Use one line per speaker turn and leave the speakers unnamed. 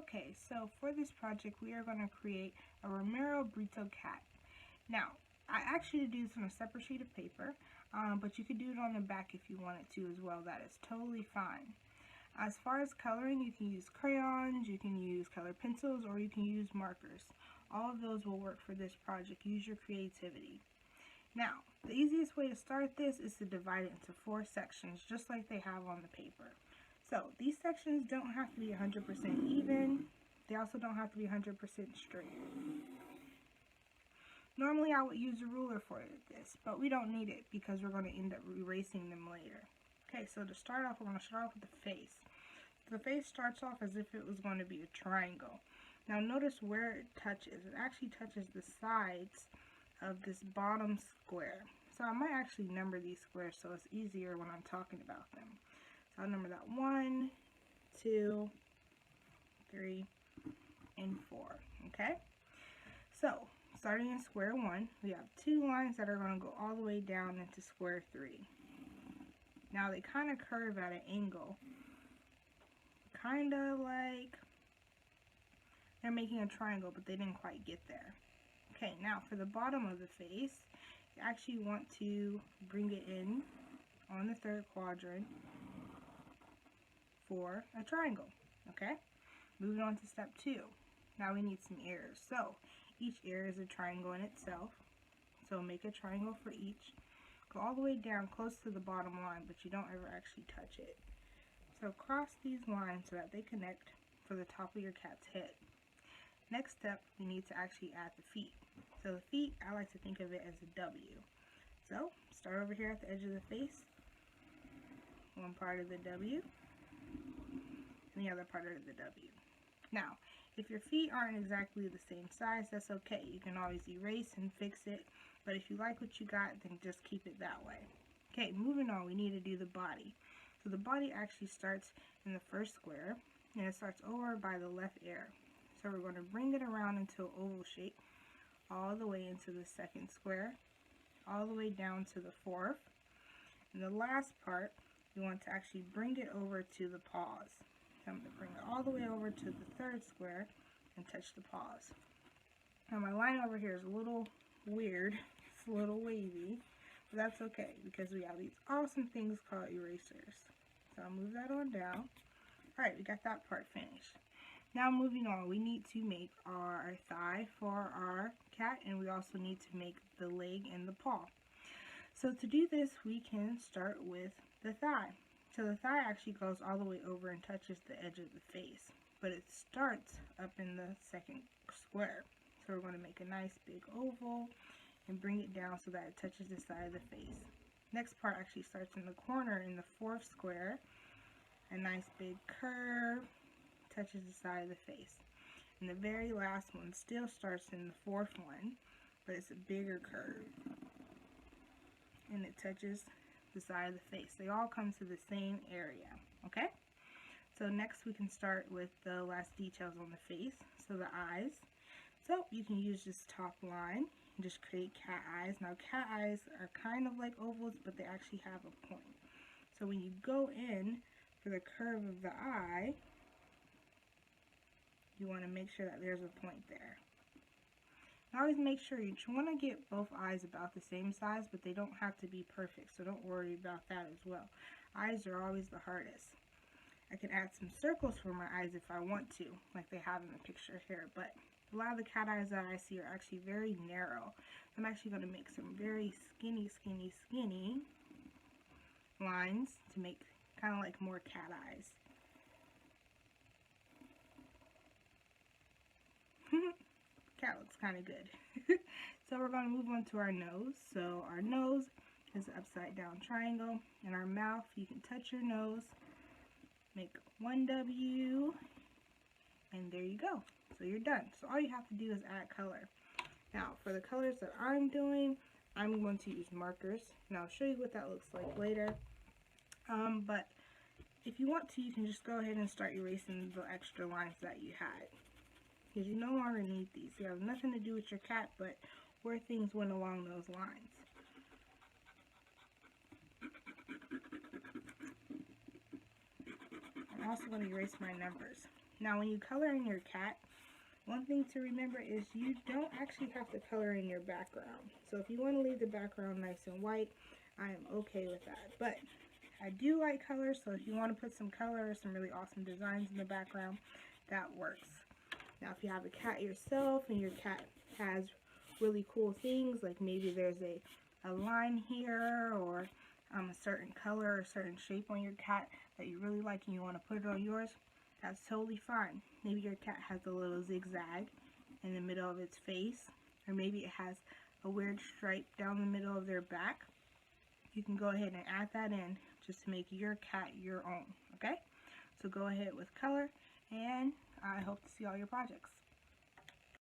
Okay, so for this project we are going to create a Romero Britto cat. Now, I actually do this on a separate sheet of paper, but you could do it on the back if you wanted to as well. That is totally fine. As far as coloring, you can use crayons, you can use colored pencils, or you can use markers. All of those will work for this project. Use your creativity. Now, the easiest way to start this is to divide it into 4 sections, just like they have on the paper. So, these sections don't have to be 100% even. They also don't have to be 100% straight. Normally, I would use a ruler for this, but we don't need it because we're going to end up erasing them later. Okay, so to start off, we're going to start off with the face. The face starts off as if it was going to be a triangle. Now, notice where it touches. It actually touches the sides of this bottom square. So I might actually number these squares so it's easier when I'm talking about them. So I'll number that 1, 2, 3, and 4. Okay? So, starting in square 1, we have 2 lines that are going to go all the way down into square 3. Now they kind of curve at an angle. Kind of like they're making a triangle, but they didn't quite get there. Okay, now for the bottom of the face, you actually want to bring it in on the 3rd quadrant for a triangle. Okay, moving on to step 2. Now we need some ears. So each ear is a triangle in itself. So make a triangle for each. Go all the way down close to the bottom line, but you don't ever actually touch it. So cross these lines so that they connect for the top of your cat's head. Next step, we need to actually add the feet. So the feet, I like to think of it as a W. So start over here at the edge of the face. One part of the W, and the other part of the W. Now, if your feet aren't exactly the same size, that's okay. You can always erase and fix it. But if you like what you got, then just keep it that way. Okay, moving on, we need to do the body. So the body actually starts in the 1st square, and it starts over by the left ear. So we're going to bring it around into an oval shape, all the way into the 2nd square, all the way down to the 4th. And the last part, we want to actually bring it over to the paws. So I'm going to bring it all the way over to the 3rd square and touch the paws. Now my line over here is a little weird. It's a little wavy, but that's okay because we have these awesome things called erasers. So I'll move that on down. Alright, we got that part finished. Now moving on, we need to make our thigh for our cat, and we also need to make the leg and the paw. So to do this, we can start with the thigh. So the thigh actually goes all the way over and touches the edge of the face, but it starts up in the 2nd square. So we're going to make a nice big oval and bring it down so that it touches the side of the face. Next part actually starts in the corner in the 4th square. A nice big curve, touches the side of the face. And the very last one still starts in the 4th one, but it's a bigger curve. And it touches the side of the face. They all come to the same area, okay? So next we can start with the last details on the face, so the eyes. So you can use this top line and just create cat eyes. Now cat eyes are kind of like ovals, but they actually have a point. So when you go in for the curve of the eye, you want to make sure that there's a point there. And always make sure you want to get both eyes about the same size, but they don't have to be perfect, so don't worry about that as well. Eyes are always the hardest. I can add some circles for my eyes if I want to, like they have in the picture here, but a lot of the cat eyes that I see are actually very narrow. I'm actually going to make some very skinny lines to make kind of like more cat eyes. Cat looks kind of good. So we're going to move on to our nose. So our nose is an upside down triangle, and our mouth, you can touch your nose, make one W, and there you go. So you're done. So all you have to do is add color. Now for the colors that I'm doing, I'm going to use markers, and I'll show you what that looks like later. But if you want to, you can just go ahead and start erasing the extra lines that you had, because you no longer need these. They have nothing to do with your cat, but where things went along those lines. I'm also going to erase my numbers. Now when you color in your cat, one thing to remember is you don't actually have to color in your background. So if you want to leave the background nice and white, I am okay with that. But I do like color, so if you want to put some color or some really awesome designs in the background, that works. Now if you have a cat yourself and your cat has really cool things, like maybe there's a line here or a certain color or certain shape on your cat that you really like and you want to put it on yours, that's totally fine. Maybe your cat has a little zigzag in the middle of its face, or maybe it has a weird stripe down the middle of their back. You can go ahead and add that in just to make your cat your own, okay? So go ahead with color, and I hope to see all your projects.